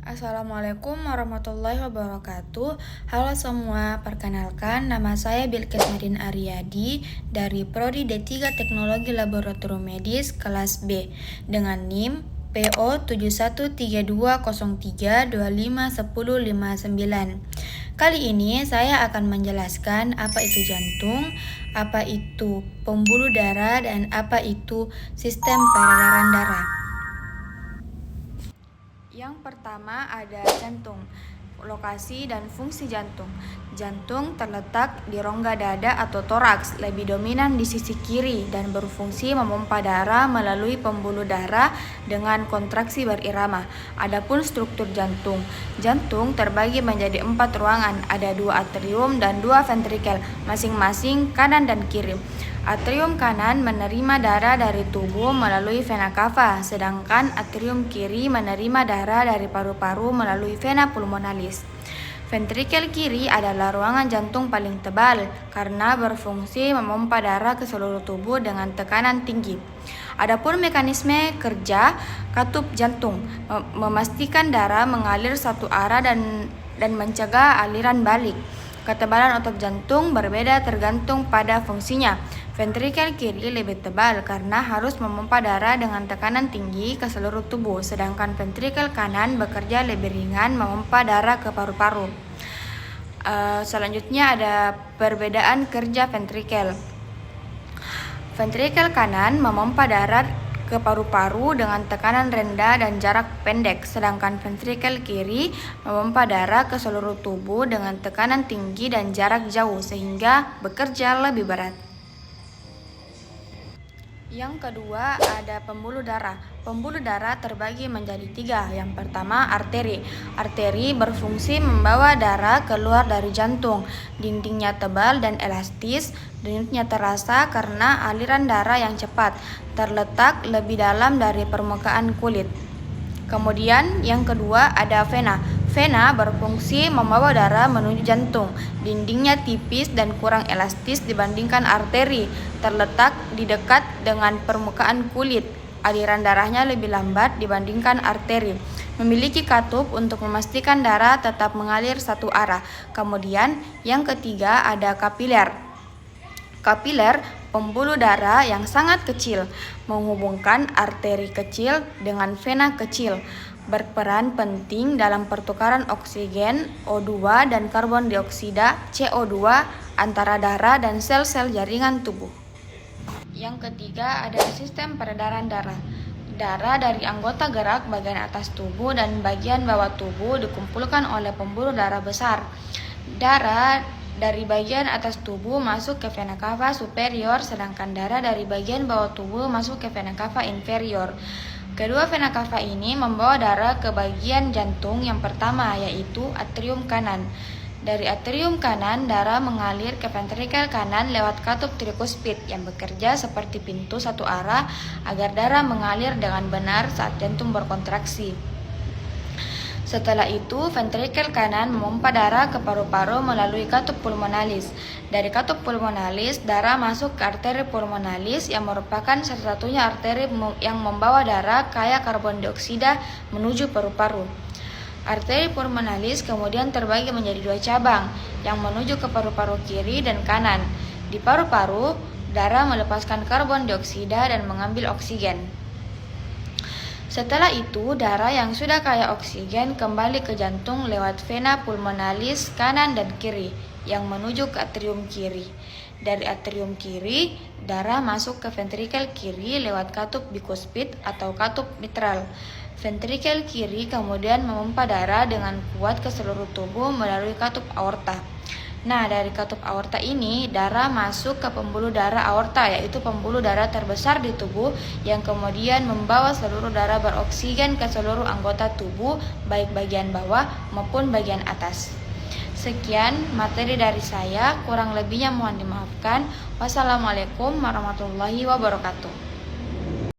Assalamualaikum warahmatullahi wabarakatuh. Halo semua, perkenalkan nama saya Bilqis Nadine Aryadi dari Prodi D3 Teknologi Laboratorium Medis kelas B dengan NIM PO 713203251059. Kali ini saya akan menjelaskan apa itu jantung, apa itu pembuluh darah, dan apa itu sistem peredaran darah. Yang pertama ada jantung, lokasi dan fungsi jantung. Jantung terletak di rongga dada atau toraks, lebih dominan di sisi kiri dan berfungsi memompa darah melalui pembuluh darah dengan kontraksi berirama. Adapun struktur jantung, jantung terbagi menjadi 4 ruangan, ada 2 atrium dan 2 ventrikel, masing-masing kanan dan kiri. Atrium kanan menerima darah dari tubuh melalui vena cava, sedangkan atrium kiri menerima darah dari paru-paru melalui vena pulmonalis. Ventrikel kiri adalah ruangan jantung paling tebal karena berfungsi memompa darah ke seluruh tubuh dengan tekanan tinggi. Adapun mekanisme kerja katup jantung, memastikan darah mengalir satu arah dan mencegah aliran balik. Ketebalan otot jantung berbeda tergantung pada fungsinya. Ventrikel kiri lebih tebal karena harus memompa darah dengan tekanan tinggi ke seluruh tubuh, sedangkan ventrikel kanan bekerja lebih ringan memompa darah ke paru-paru. Selanjutnya ada perbedaan kerja ventrikel. Ventrikel kanan memompa darah ke paru-paru dengan tekanan rendah dan jarak pendek, sedangkan ventrikel kiri memompa darah ke seluruh tubuh dengan tekanan tinggi dan jarak jauh sehingga bekerja lebih berat. Yang kedua ada pembuluh darah. Pembuluh darah terbagi menjadi 3. Yang pertama arteri. Arteri berfungsi membawa darah keluar dari jantung. Dindingnya tebal dan elastis, denyutnya terasa karena aliran darah yang cepat, terletak lebih dalam dari permukaan kulit. Kemudian yang kedua ada vena. Vena berfungsi membawa darah menuju jantung. Dindingnya tipis dan kurang elastis dibandingkan arteri, terletak di dekat dengan permukaan kulit. Aliran darahnya lebih lambat dibandingkan arteri. Memiliki katup untuk memastikan darah tetap mengalir satu arah. Kemudian yang ketiga ada kapiler. Kapiler, pembuluh darah yang sangat kecil, menghubungkan arteri kecil dengan vena kecil, berperan penting dalam pertukaran oksigen O2 dan karbon dioksida CO2 antara darah dan sel-sel jaringan tubuh. Yang ketiga ada sistem peredaran darah. Darah dari anggota gerak bagian atas tubuh dan bagian bawah tubuh dikumpulkan oleh pembuluh darah besar. Darah dari bagian atas tubuh masuk ke vena cava superior, sedangkan darah dari bagian bawah tubuh masuk ke vena cava inferior. Kedua vena cava ini membawa darah ke bagian jantung yang pertama, yaitu atrium kanan. Dari atrium kanan, darah mengalir ke ventrikel kanan lewat katup trikuspid yang bekerja seperti pintu satu arah agar darah mengalir dengan benar saat jantung berkontraksi. Setelah itu, ventrikel kanan memompa darah ke paru-paru melalui katup pulmonalis. Dari katup pulmonalis, darah masuk ke arteri pulmonalis yang merupakan satu-satunya arteri yang membawa darah kaya karbon dioksida menuju paru-paru. Arteri pulmonalis kemudian terbagi menjadi 2 cabang, yang menuju ke paru-paru kiri dan kanan. Di paru-paru, darah melepaskan karbon dioksida dan mengambil oksigen. Setelah itu, darah yang sudah kaya oksigen kembali ke jantung lewat vena pulmonalis kanan dan kiri yang menuju ke atrium kiri. Dari atrium kiri, darah masuk ke ventrikel kiri lewat katup bikuspid atau katup mitral. Ventrikel kiri kemudian memompa darah dengan kuat ke seluruh tubuh melalui katup aorta. Nah, dari katup aorta ini, darah masuk ke pembuluh darah aorta, yaitu pembuluh darah terbesar di tubuh yang kemudian membawa seluruh darah beroksigen ke seluruh anggota tubuh, baik bagian bawah maupun bagian atas. Sekian materi dari saya, kurang lebihnya mohon dimaafkan. Wassalamualaikum warahmatullahi wabarakatuh.